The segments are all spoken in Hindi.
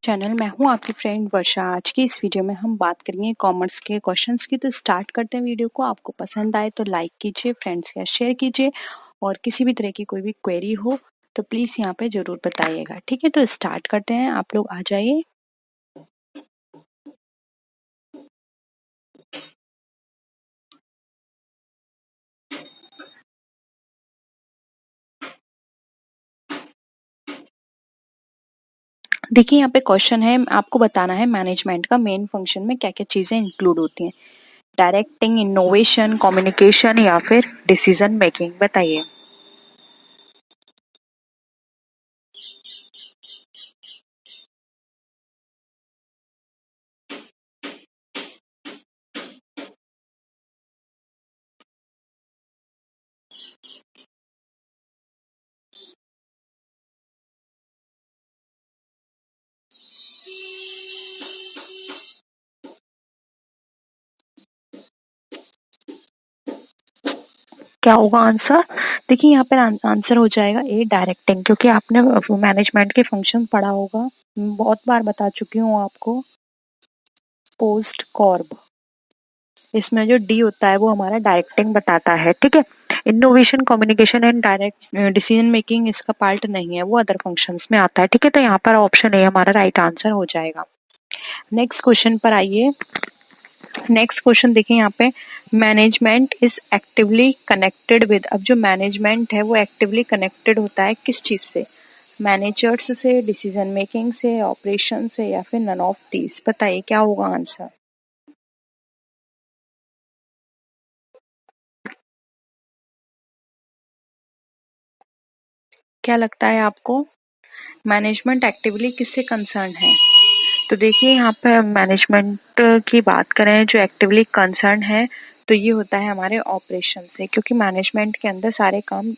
चैनल। मैं हूं आपकी फ्रेंड वर्षा। आज की इस वीडियो में हम बात करेंगे कॉमर्स के क्वेश्चंस की। तो स्टार्ट करते हैं वीडियो को। आपको पसंद आए तो लाइक कीजिए, फ्रेंड्स के साथ शेयर कीजिए और किसी भी तरह की कोई भी क्वेरी हो तो प्लीज़ यहाँ पे ज़रूर बताइएगा। ठीक है, तो स्टार्ट करते हैं। आप लोग आ जाइए। देखिए यहाँ पे क्वेश्चन है, आपको बताना है मैनेजमेंट का मेन फंक्शन में क्या क्या चीज़ें इंक्लूड होती हैं। डायरेक्टिंग, इनोवेशन, कम्युनिकेशन या फिर डिसीजन मेकिंग। बताइए। क्या होगा आंसर? देखिए यहाँ पर आंसर हो जाएगा ए, डायरेक्टिंग, क्योंकि आपने मैनेजमेंट के फंक्शन पढ़ा होगा। बहुत बार बता चुकी हूँ आपको। पोस्ट कॉर्ब, इसमें जो डी होता है वो हमारा डायरेक्टिंग बताता है। ठीक है, innovation, communication and direct decision making इसका पार्ट नहीं है, वो अदर फंक्शंस में आता है। ठीक है, तो यहाँ पर ऑप्शन ए हमारा राइट आंसर हो जाएगा। नेक्स्ट क्वेश्चन पर आइए। नेक्स्ट क्वेश्चन देखिए यहाँ पे, management is actively connected with. अब जो मैनेजमेंट है वो एक्टिवली कनेक्टेड होता है किस चीज से? मैनेजर्स से, डिसीजन मेकिंग से, ऑपरेशन से या फिर नन ऑफ दीज। बताइए क्या होगा आंसर। क्या लगता है आपको, मैनेजमेंट एक्टिवली किससे कंसर्न है? तो देखिए यहाँ पे मैनेजमेंट की बात करें जो एक्टिवली कंसर्न है तो ये होता है हमारे ऑपरेशन से, क्योंकि मैनेजमेंट के अंदर सारे काम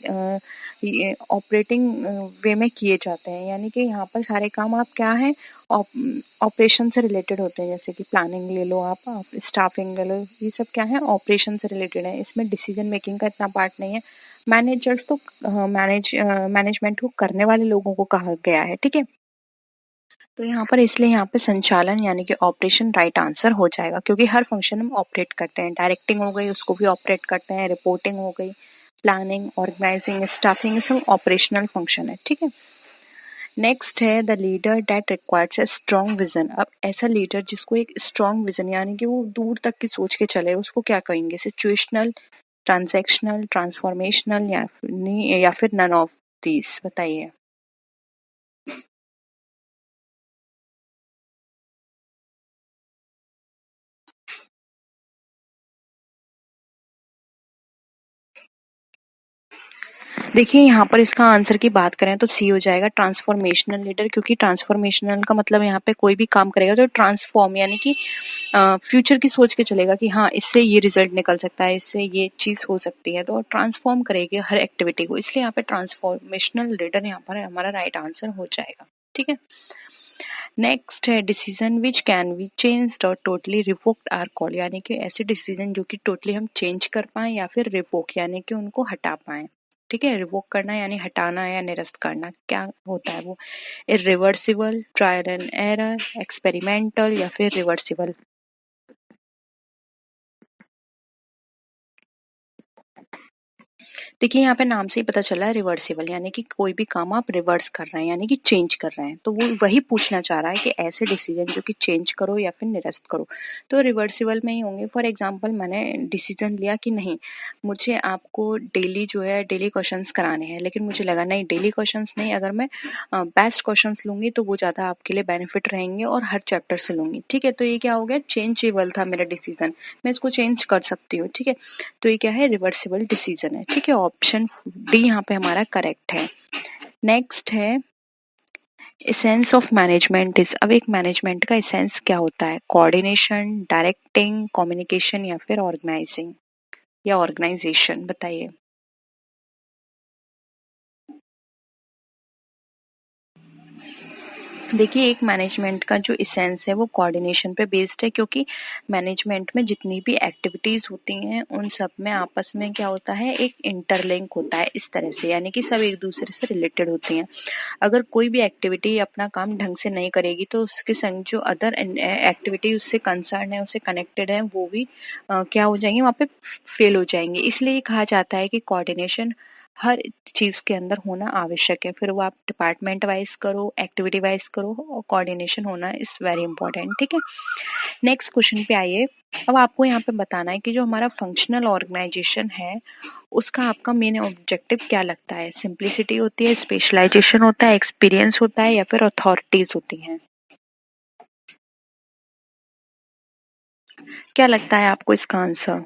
ऑपरेटिंग वे में किए जाते हैं। यानी कि यहाँ पर सारे काम आप क्या है, ऑपरेशन से रिलेटेड होते हैं। जैसे कि प्लानिंग ले लो, आप स्टाफिंग ले लो, ये सब क्या है, ऑपरेशन से रिलेटेड है। इसमें डिसीजन मेकिंग का इतना पार्ट नहीं है। मैनेजर्स तो मैनेजमेंट को करने वाले लोगों को कहा गया है। ठीक है, तो यहाँ पर इसलिए यहाँ पे संचालन यानी कि ऑपरेशन राइट आंसर हो जाएगा, क्योंकि हर फंक्शन हम ऑपरेट करते हैं। डायरेक्टिंग हो गई, उसको भी ऑपरेट करते हैं। रिपोर्टिंग हो गई, प्लानिंग, ऑर्गेनाइजिंग, स्टाफिंग, ये सब ऑपरेशनल फंक्शन है। ठीक है, नेक्स्ट है the leader that requires a strong vision. अब ऐसा लीडर जिसको एक स्ट्रॉन्ग विजन यानी कि वो दूर तक की सोच के चले, उसको क्या कहेंगे? सिचुएशनल, ट्रांजैक्शनल, ट्रांसफॉर्मेशनल या फिर नन ऑफ दीज। बताइए। देखिए यहाँ पर इसका आंसर की बात करें तो सी हो जाएगा, ट्रांसफॉर्मेशनल लीडर। क्योंकि ट्रांसफॉर्मेशनल का मतलब यहाँ पे कोई भी काम करेगा तो ट्रांसफॉर्म यानी कि फ्यूचर की सोच के चलेगा कि हाँ इससे ये रिजल्ट निकल सकता है, इससे ये चीज हो सकती है, तो ट्रांसफॉर्म करेगी हर एक्टिविटी को। इसलिए यहाँ पे ट्रांसफॉर्मेशनल लीडर यहाँ पर हमारा राइट आंसर हो जाएगा। ठीक है, नेक्स्ट है decision which can be changed और टोटली रिवोक्ड आर कॉल्ड। यानी कि ऐसे डिसीजन जो कि टोटली हम चेंज कर पाए या फिर रिवोक यानी कि उनको हटा पाए। ठीक है, रिवोक करना यानी हटाना या निरस्त करना, क्या होता है वो? Irreversible, trial and error, experimental या फिर रिवर्सिबल। देखिए यहाँ पे नाम से ही पता चला है रिवर्सिबल, यानी कि कोई भी काम आप रिवर्स कर रहे हैं यानी कि चेंज कर रहे हैं। तो वो वही पूछना चाह रहा है कि ऐसे डिसीजन जो कि चेंज करो या फिर निरस्त करो तो रिवर्सिबल में ही होंगे। फॉर एग्जांपल मैंने डिसीजन लिया कि नहीं, मुझे आपको डेली जो है डेली क्वेश्चंस कराने हैं, लेकिन मुझे लगा नहीं डेली क्वेश्चंस नहीं, अगर मैं बेस्ट क्वेश्चंस लूंगी तो वो ज़्यादा आपके लिए बेनिफिट रहेंगे और हर चैप्टर से लूंगी। ठीक है, तो ये क्या हो गया, चेंजेबल था मेरा डिसीजन, मैं इसको चेंज कर सकती हूँ। ठीक है, तो ये क्या है, रिवर्सिबल डिसीजन है। ठीक है, ऑप्शन डी यहाँ पे हमारा करेक्ट है। नेक्स्ट है एसेंस ऑफ मैनेजमेंट इज। अब एक मैनेजमेंट का एसेंस क्या होता है? कोऑर्डिनेशन, डायरेक्टिंग, कम्युनिकेशन या फिर ऑर्गेनाइजिंग या ऑर्गेनाइजेशन। बताइए। देखिए, एक मैनेजमेंट का जो एसेंस है वो कोऑर्डिनेशन पे बेस्ड है, क्योंकि मैनेजमेंट में जितनी भी एक्टिविटीज़ होती हैं उन सब में आपस में क्या होता है, एक इंटरलिंक होता है इस तरह से, यानी कि सब एक दूसरे से रिलेटेड होती हैं। अगर कोई भी एक्टिविटी अपना काम ढंग से नहीं करेगी तो उसके संग जो अदर एक्टिविटी उससे कंसर्न है, उससे कनेक्टेड है, वो भी क्या हो जाएंगी, वहाँ पे फेल हो जाएंगे। इसलिए ये कहा जाता है कि कोऑर्डिनेशन हर चीज़ के अंदर होना आवश्यक है, फिर वो आप डिपार्टमेंट वाइज करो, एक्टिविटी वाइज करो, और कोऑर्डिनेशन होना इज़ वेरी इंपॉर्टेंट। ठीक है, नेक्स्ट क्वेश्चन पे आइए। अब आपको यहाँ पे बताना है कि जो हमारा फंक्शनल ऑर्गेनाइजेशन है उसका आपका मेन ऑब्जेक्टिव क्या लगता है। सिंप्लिसिटी होती है, स्पेशलाइजेशन होता है, एक्सपीरियंस होता है, या फिर अथॉरिटीज होती हैं। क्या लगता है आपको इसका आंसर?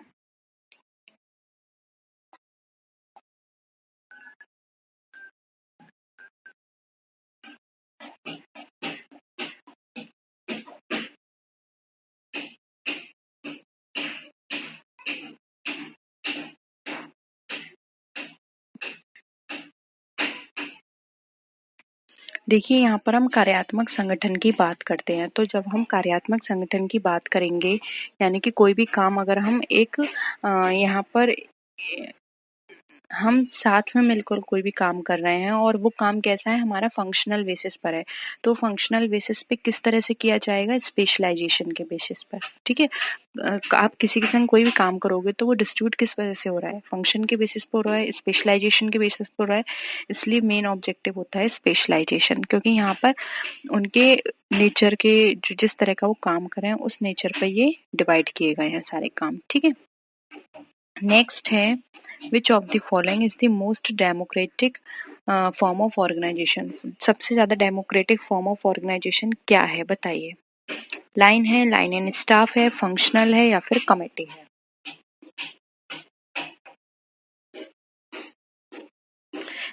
देखिए, यहाँ पर हम कार्यात्मक संगठन की बात करते हैं, तो जब हम कार्यात्मक संगठन की बात करेंगे, यानी कि कोई भी काम अगर हम एक यहाँ पर हम साथ में मिलकर कोई भी काम कर रहे हैं और वो काम कैसा है, हमारा फंक्शनल बेसिस पर है, तो फंक्शनल बेसिस पे किस तरह से किया जाएगा, स्पेशलाइजेशन के बेसिस पर। ठीक है, आप किसी के संग कोई भी काम करोगे तो वो डिस्ट्रीब्यूट किस वजह से हो रहा है, फंक्शन के बेसिस पर हो रहा है, स्पेशलाइजेशन के बेसिस पर हो रहा है। इसलिए मेन ऑब्जेक्टिव होता है स्पेशलाइजेशन, क्योंकि यहाँ पर उनके नेचर के जो जिस तरह का वो काम कर रहे हैं उस नेचर पर ये डिवाइड किए गए हैं सारे काम। ठीक है, नेक्स्ट है, which of the following is the most democratic form of organisation. सबसे ज्यादा डेमोक्रेटिक फॉर्म ऑफ ऑर्गेनाइजेशन क्या है, बताइए। लाइन है, लाइन इन स्टाफ है, फंक्शनल है, या फिर कमेटी है।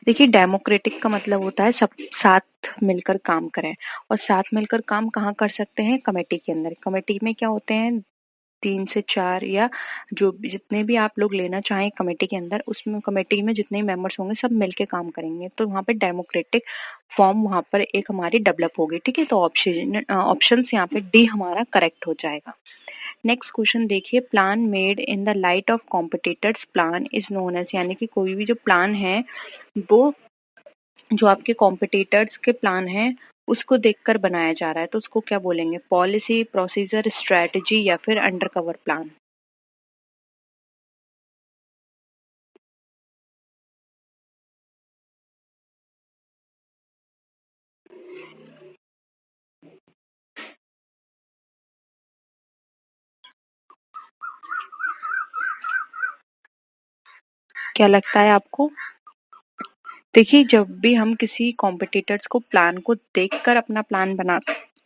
देखिए, डेमोक्रेटिक का मतलब होता है सब साथ मिलकर काम करें, और साथ मिलकर काम कहाँ कर सकते हैं, कमेटी के अंदर। कमेटी में क्या होते हैं, 3 से 4 या जो जितने भी आप लोग लेना चाहें कमेटी के अंदर, उसमें कमेटी में जितने मेंबर्स होंगे सब मिलके काम करेंगे, तो वहाँ पे डेमोक्रेटिक फॉर्म वहाँ पर एक हमारी डेवलप होगी। ठीक है, तो ऑप्शंस यहाँ पे डी हमारा करेक्ट हो जाएगा। नेक्स्ट क्वेश्चन देखिए, plan made in the light of competitors plan is known as, यानी कि कोई भी जो प्लान है वो जो आपके कॉम्पिटिटर्स के प्लान है उसको देखकर बनाया जा रहा है, तो उसको क्या बोलेंगे, पॉलिसी, प्रोसीजर, स्ट्रेटजी, या फिर अंडरकवर प्लान। क्या लगता है आपको? देखिए, जब भी हम किसी कॉम्पिटिटर्स को प्लान को देखकर अपना प्लान बना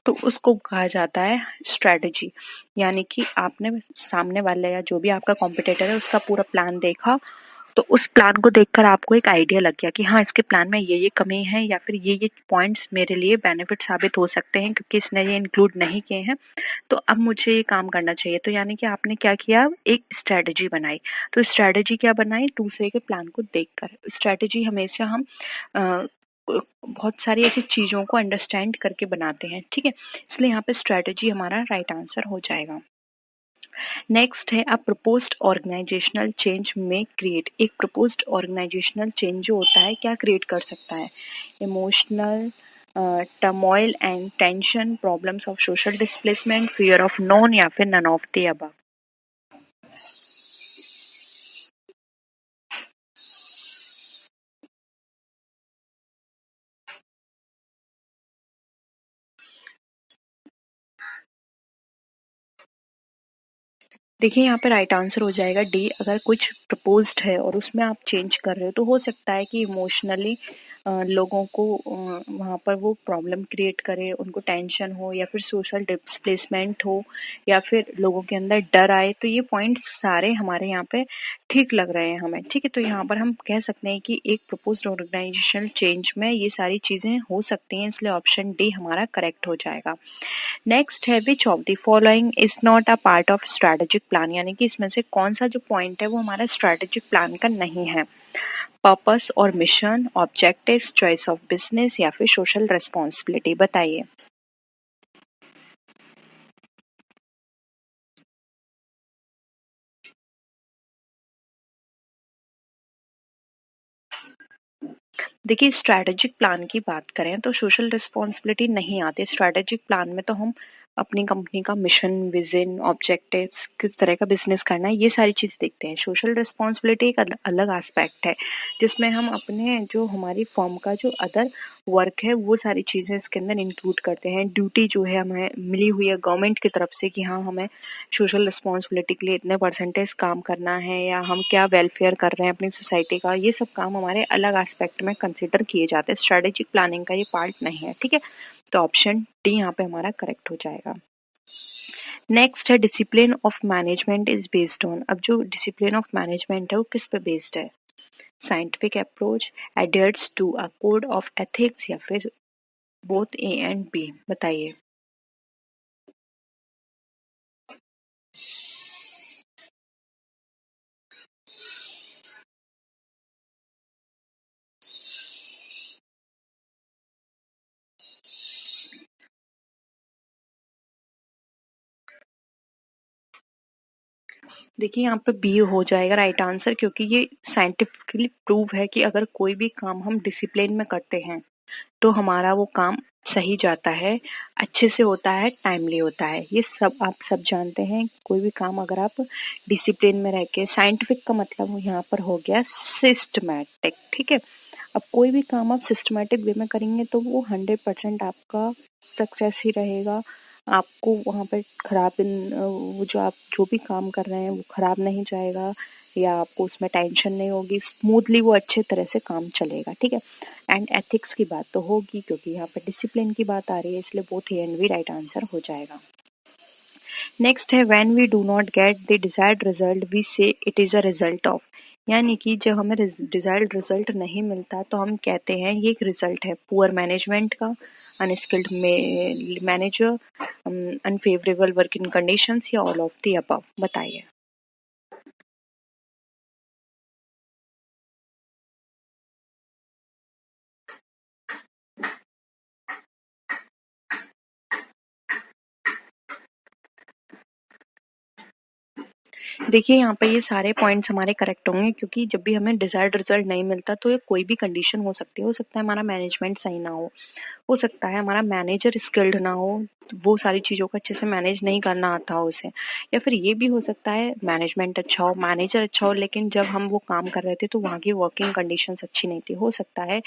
तो उसको कहा जाता है स्ट्रेटजी। यानी कि आपने सामने वाले या जो भी आपका कॉम्पिटिटर है उसका पूरा प्लान देखा, तो उस प्लान को देखकर आपको एक आइडिया लग गया कि हाँ, इसके प्लान में ये कमी है, या फिर ये पॉइंट्स मेरे लिए बेनिफिट साबित हो सकते हैं क्योंकि इसने ये इंक्लूड नहीं किए हैं, तो अब मुझे ये काम करना चाहिए। तो यानी कि आपने क्या किया, एक स्ट्रेटजी बनाई। तो स्ट्रेटजी क्या बनाई, दूसरे के प्लान को देखकर। स्ट्रेटजी हमेशा हम अ, बहुत सारी ऐसी चीज़ों को अंडरस्टैंड करके बनाते हैं। ठीक है, इसलिए यहाँ पे स्ट्रेटजी हमारा राइट आंसर हो जाएगा। नेक्स्ट है, अ प्रपोज्ड ऑर्गेनाइजेशनल चेंज में क्रिएट। एक प्रपोज्ड ऑर्गेनाइजेशनल चेंज जो होता है क्या क्रिएट कर सकता है, emotional turmoil and tension, problems of social displacement, fear of known, या फिर नन ऑफ द अबव। देखिए, यहाँ पे राइट आंसर हो जाएगा डी। अगर कुछ प्रपोज्ड है और उसमें आप चेंज कर रहे हो तो हो सकता है कि इमोशनली लोगों को वहाँ पर वो प्रॉब्लम क्रिएट करे, उनको टेंशन हो, या फिर सोशल डिस्प्लेसमेंट हो, या फिर लोगों के अंदर डर आए। तो ये पॉइंट्स सारे हमारे यहाँ पे ठीक लग रहे हैं हमें। ठीक है, तो यहाँ पर हम कह सकते हैं कि एक प्रपोज्ड ऑर्गेनाइजेशनल चेंज में ये सारी चीज़ें हो सकती हैं, इसलिए ऑप्शन डी हमारा करेक्ट हो जाएगा। नेक्स्ट है, which of the following is not a part of strategic plan, यानी कि इसमें से कौन सा जो पॉइंट है वो हमारा स्ट्रेटेजिक प्लान का नहीं है। पर्पस और mission, objectives, choice of business या फिर सोशल रिस्पॉन्सिबिलिटी, बताइए। देखिए, स्ट्रैटेजिक प्लान की बात करें तो सोशल रिस्पॉन्सिबिलिटी नहीं आती। स्ट्रैटेजिक प्लान में तो हम अपनी कंपनी का मिशन, विजन, ऑब्जेक्टिव्स, किस तरह का बिजनेस करना है, ये सारी चीज़ देखते हैं। सोशल रिस्पॉन्सिबिलिटी एक अलग एस्पेक्ट है, जिसमें हम अपने जो हमारी फर्म का जो अदर वर्क है वो सारी चीज़ें इसके अंदर इंक्लूड करते हैं। ड्यूटी जो है हमें मिली हुई है गवर्नमेंट की तरफ से कि हाँ, हमें सोशल रिस्पॉन्सिबिलिटी के लिए इतने परसेंटेज काम करना है, या हम क्या वेलफेयर कर रहे हैं अपनी सोसाइटी का, ये सब काम हमारे अलग एस्पेक्ट में कंसिडर किए जाते हैं। स्ट्रेटेजिक प्लानिंग का ये पार्ट नहीं है, ठीक है। तो ऑप्शन डी यहाँ पे हमारा करेक्ट हो जाएगा। नेक्स्ट है discipline of management is based on. अब जो डिसिप्लिन ऑफ मैनेजमेंट है वो किस पे बेस्ड है? Scientific approach, adheres to a code of ethics या फिर बोथ ए एंड बी, बताइए। देखिए, यहाँ पे बी हो जाएगा राइट आंसर, क्योंकि ये साइंटिफिकली प्रूव है कि अगर कोई भी काम हम डिसिप्लिन में करते हैं तो हमारा वो काम सही जाता है, अच्छे से होता है, टाइमली होता है। ये सब आप सब जानते हैं। कोई भी काम अगर आप डिसिप्लिन में रह के, साइंटिफिक का मतलब यहाँ पर हो गया सिस्टमैटिक, ठीक है। अब कोई भी काम आप सिस्टमैटिक वे में करेंगे तो वो 100% आपका सक्सेस ही रहेगा। आपको वहाँ पे वो जो आप जो भी काम कर रहे हैं वो खराब नहीं जाएगा, या आपको उसमें टेंशन नहीं होगी, स्मूथली वो अच्छे तरह से काम चलेगा, ठीक है। एंड एथिक्स की बात तो होगी, क्योंकि यहाँ पे डिसिप्लिन की बात आ रही है, इसलिए both A and B right answer हो जाएगा। नेक्स्ट है when we do not get the desired result we say it is a result of. यानी कि जब हमें डिजायर्ड रिजल्ट नहीं मिलता तो हम कहते हैं ये एक रिजल्ट है पुअर मैनेजमेंट का, unskilled manager, unfavourable working conditions, या ऑल ऑफ द अबव, बताइए। देखिए, यहाँ पे ये सारे पॉइंट्स हमारे करेक्ट होंगे, क्योंकि जब भी हमें डिजायर्ड रिजल्ट नहीं मिलता तो ये कोई भी कंडीशन हो सकती है। हो सकता है हमारा मैनेजमेंट सही ना हो सकता है हमारा मैनेजर स्किल्ड ना हो, वो सारी चीज़ों को अच्छे से मैनेज नहीं करना आता हो उसे, या फिर ये भी हो सकता है मैनेजमेंट अच्छा हो, मैनेजर अच्छा हो, लेकिन जब हम वो काम कर रहे थे तो वहाँ की वर्किंग कंडीशंस अच्छी नहीं थी। हो सकता है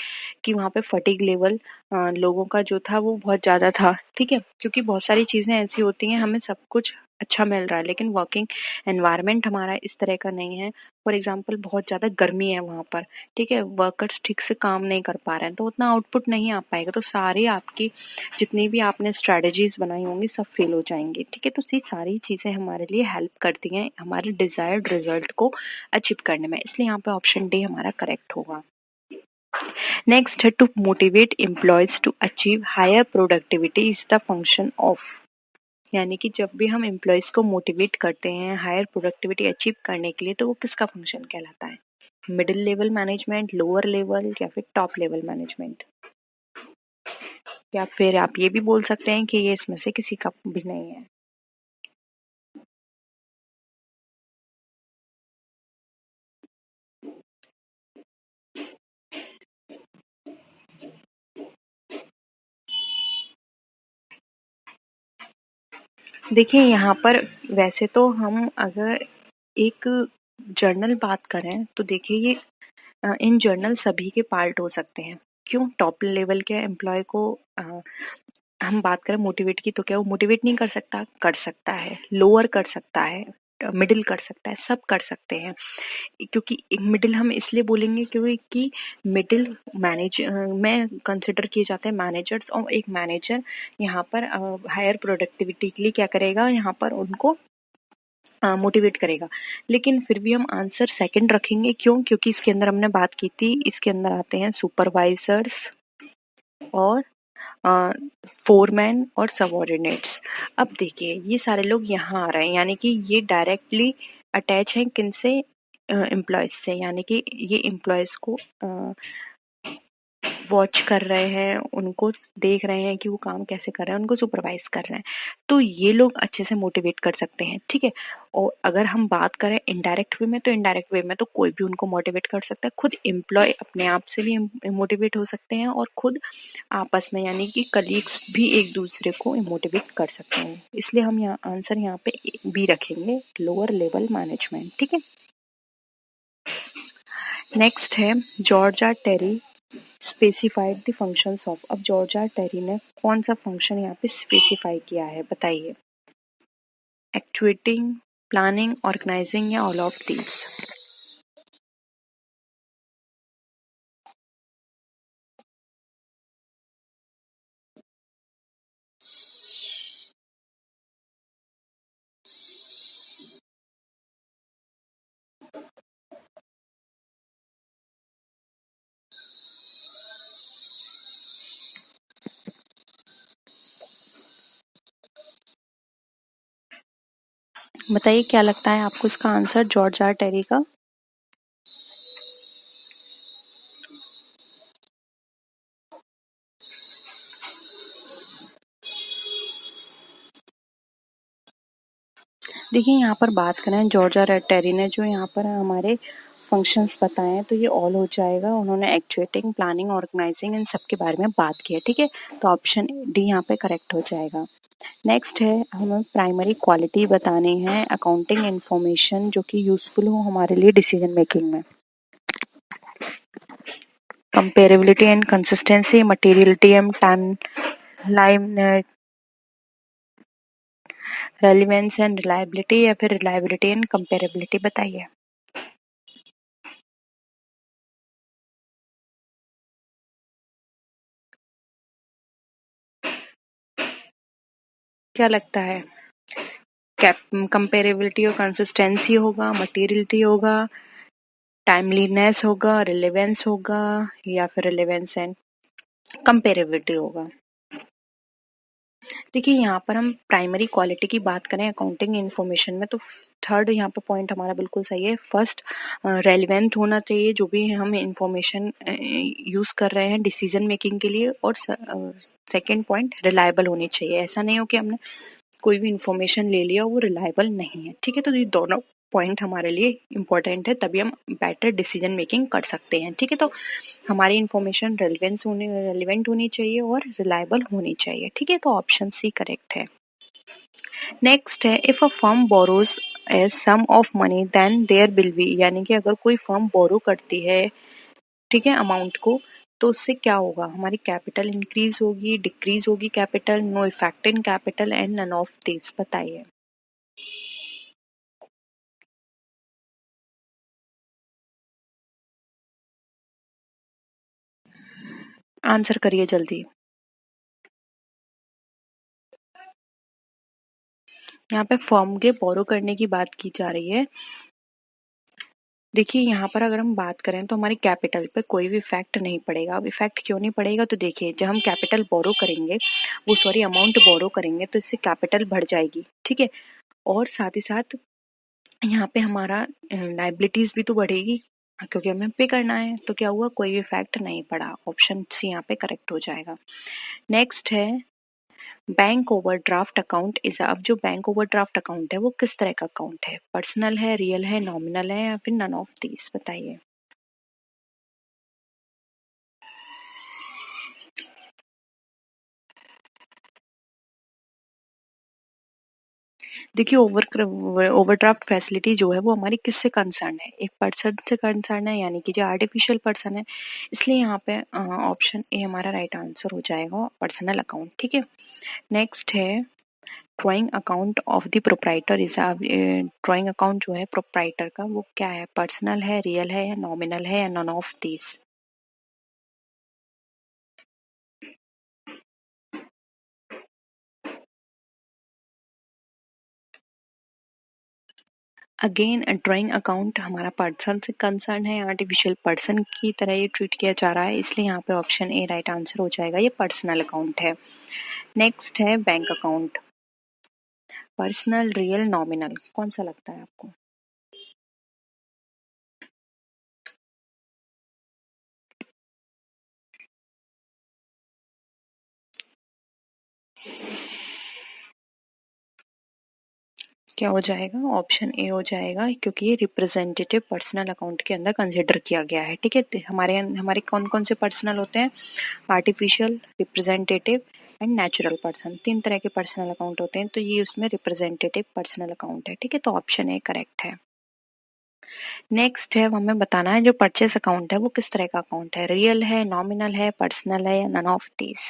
कि वहाँ पे फटीग लेवल लोगों का जो था वो बहुत ज़्यादा था, ठीक है। क्योंकि बहुत सारी चीज़ें ऐसी होती हैं, हमें सब कुछ अच्छा मिल रहा है लेकिन वर्किंग एनवायरनमेंट हमारा इस तरह का नहीं है। फॉर एग्जाम्पल बहुत ज़्यादा गर्मी है वहाँ पर, ठीक है, वर्कर्स ठीक से काम नहीं कर पा रहे हैं तो उतना आउटपुट नहीं आ पाएगा, तो सारी आपकी जितनी भी आपने स्ट्रेटजीज बनाई होंगी सब फेल हो जाएंगी, ठीक है। तो ये सारी चीज़ें हमारे लिए हेल्प करती हैं हमारे डिजायर्ड रिजल्ट को अचीव करने में, इसलिए यहाँ पे ऑप्शन डी हमारा करेक्ट होगा। नेक्स्ट है to motivate employees to achieve higher productivity is the function of. यानी कि जब भी हम एम्प्लॉयज को मोटिवेट करते हैं हायर प्रोडक्टिविटी अचीव करने के लिए तो वो किसका फंक्शन कहलाता है? Middle level management, lower level, या फिर टॉप लेवल मैनेजमेंट, या फिर आप ये भी बोल सकते हैं कि ये इसमें से किसी का भी नहीं है। देखिए, यहाँ पर वैसे तो हम अगर एक जर्नल बात करें तो देखिए ये इन जर्नल सभी के पार्ट हो सकते हैं। क्यों? टॉप लेवल के एम्प्लॉय को हम बात करें मोटिवेट की तो क्या वो मोटिवेट नहीं कर सकता? कर सकता है, लोअर कर सकता है, मिडिल कर सकता है, सब कर सकते हैं। क्योंकि एक मिडिल हम इसलिए बोलेंगे क्योंकि मिडिल में कंसिडर किए जाते हैं मैनेजर्स, और एक मैनेजर यहाँ पर हायर प्रोडक्टिविटी के लिए क्या करेगा, यहाँ पर उनको मोटिवेट करेगा। लेकिन फिर भी हम आंसर सेकंड रखेंगे, क्यों? क्योंकि इसके अंदर हमने बात की थी, इसके अंदर आते हैं सुपरवाइजर्स और फोरमैन और सबऑर्डिनेट्स। अब देखिए ये सारे लोग यहाँ आ रहे हैं, यानी कि ये डायरेक्टली अटैच हैं किनसे? एम्प्लॉयज से, यानी कि ये एम्प्लॉयज को वॉच कर रहे हैं, उनको देख रहे हैं कि वो काम कैसे कर रहे हैं, उनको सुपरवाइज कर रहे हैं, तो ये लोग अच्छे से मोटिवेट कर सकते हैं। ठीक है। और अगर हम बात करें इनडायरेक्ट वे में, तो इनडायरेक्ट वे में तो कोई भी उनको मोटिवेट कर सकता है, खुद एम्प्लॉय अपने आप से भी मोटिवेट हो सकते हैं और खुद आपस में, यानी कि कलीग्स भी एक दूसरे को मोटिवेट कर सकते हैं। इसलिए हम यहाँ आंसर यहाँ पे बी रखेंगे, लोअर लेवल मैनेजमेंट। ठीक है। नेक्स्ट है George Terry specified the functions of. अब जॉर्जा टेरी ने कौन सा फंक्शन यहाँ पे स्पेसिफाई किया है, बताइए। एक्चुएटिंग, प्लानिंग, ऑर्गेनाइजिंग या ऑल ऑफ दीज। बताइए क्या लगता है आपको इसका आंसर जॉर्जा टेरी का। देखिए यहाँ पर बात करें, जॉर्जा टेरी ने जो यहाँ पर हमारे फंक्शंस बताए हैं, तो ये ऑल हो जाएगा। उन्होंने एक्चुएटिंग, प्लानिंग, ऑर्गेनाइजिंग इन सब के बारे में बात की है। ठीक है। तो ऑप्शन डी यहाँ पे करेक्ट हो जाएगा। नेक्स्ट है, हमें प्राइमरी क्वालिटी बतानी है अकाउंटिंग इंफॉर्मेशन जो कि यूजफुल हो हमारे लिए डिसीजन मेकिंग में। Comparability and consistency, materiality and time line, relevance and reliability, या फिर रिलायबिलिटी एंड कंपेरेबिलिटी, बताइए। क्या लगता है, कंपेरेबिलिटी और कंसिस्टेंसी होगा, मटेरियलिटी होगा, टाइमलीनेस होगा, रिलेवेंस होगा, या फिर रिलेवेंस एंड कंपेरेबिलिटी होगा। देखिए यहाँ पर हम प्राइमरी क्वालिटी की बात करें अकाउंटिंग इन्फॉर्मेशन में, तो थर्ड यहाँ पे पॉइंट हमारा बिल्कुल सही है। फर्स्ट, रेलिवेंट होना चाहिए जो भी हम इंफॉर्मेशन यूज कर रहे हैं डिसीजन मेकिंग के लिए, और सेकंड पॉइंट, रिलायबल होनी चाहिए। ऐसा नहीं हो कि हमने कोई भी इंफॉर्मेशन ले लिया वो रिलायबल नहीं है। ठीक है। तो ये दोनों पॉइंट हमारे लिए इंपॉर्टेंट है, तभी हम बेटर डिसीजन मेकिंग कर सकते हैं। ठीक है। तो हमारी इंफॉर्मेशन रेलिवेंट होनी चाहिए और रिलायबल होनी चाहिए। ठीक है। तो ऑप्शन सी करेक्ट है। नेक्स्ट है, if a firm borrows a sum of money then there will be, यानी कि अगर कोई फर्म बोरो करती है, ठीक है, अमाउंट को, तो उससे क्या होगा, हमारी कैपिटल इंक्रीज होगी, डिक्रीज होगी capital, no effect in capital, and none of this, बताइए। आंसर करिए जल्दी। यहाँ पे फर्म के बोरो करने की बात की जा रही है। देखिए यहाँ पर अगर हम बात करें तो हमारी कैपिटल पे कोई भी इफेक्ट नहीं पड़ेगा। अब इफेक्ट क्यों नहीं पड़ेगा, तो देखिए जब हम कैपिटल बोरो करेंगे, वो सॉरी अमाउंट बोरो करेंगे, तो इससे कैपिटल बढ़ जाएगी। ठीक है। और साथ ही साथ यहाँ पे हमारा लाइबिलिटीज भी तो बढ़ेगी, क्योंकि हमें पे करना है। तो क्या हुआ, कोई भी इफेक्ट नहीं पड़ा। ऑप्शन सी यहाँ पे करेक्ट हो जाएगा। नेक्स्ट है, बैंक ओवरड्राफ्ट अकाउंट इज, अब जो बैंक ओवरड्राफ्ट अकाउंट है वो किस तरह का अकाउंट है, पर्सनल है, रियल है, नॉमिनल है, या फिर नन ऑफ दीज, बताइए। देखिए ओवरड्राफ्ट फैसिलिटी जो है वो हमारी किससे कंसर्न है, एक पर्सन से कंसर्न है, यानी कि जो आर्टिफिशियल पर्सन है। इसलिए यहाँ पे ऑप्शन ए हमारा राइट आंसर हो जाएगा, पर्सनल अकाउंट। ठीक है। नेक्स्ट है, drawing account of the proprietor is, drawing account जो है प्रोप्राइटर का वो क्या है, पर्सनल है, रियल है, या नॉमिनल है, या none of these. Again drawing account हमारा पर्सन से कंसर्न है, आर्टिफिशियल पर्सन की तरह ये ट्रीट किया जा रहा है, इसलिए यहाँ पे ऑप्शन ए राइट आंसर हो जाएगा, ये पर्सनल अकाउंट है। नेक्स्ट है bank account, personal, real, nominal, कौन सा लगता है आपको। क्या हो जाएगा, ऑप्शन ए हो जाएगा, क्योंकि ये रिप्रेजेंटेटिव पर्सनल अकाउंट के अंदर कंसिडर किया गया है। ठीक है, हमारे कौन कौन से पर्सनल होते हैं, artificial, representative and natural person, 3 तरह के पर्सनल अकाउंट होते हैं, तो ये उसमें रिप्रेजेंटेटिव पर्सनल अकाउंट है। ठीक है, तो ऑप्शन ए करेक्ट है। नेक्स्ट है, हमें बताना है जो परचेस अकाउंट है वो किस तरह का अकाउंट है, रियल है, नॉमिनल है, पर्सनल है या नन ऑफ दिस।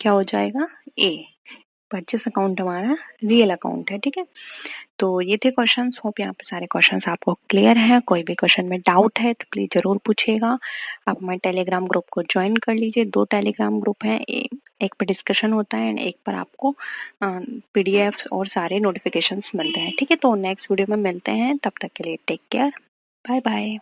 क्या हो जाएगा, ए, परचेस अकाउंट हमारा रियल अकाउंट है। ठीक है, तो ये थे क्वेश्चंस। होप यहाँ पे सारे क्वेश्चंस आपको क्लियर हैं। कोई भी क्वेश्चन में डाउट है तो प्लीज जरूर पूछिएगा। आप हमारे टेलीग्राम ग्रुप को ज्वाइन कर लीजिए। 2 टेलीग्राम ग्रुप हैं, एक पे डिस्कशन होता है एंड एक पर आपको पीडीएफ्स और सारे नोटिफिकेशंस मिलते हैं। ठीक है, तो नेक्स्ट वीडियो में मिलते हैं, तब तक के लिए टेक केयर, बाय बाय।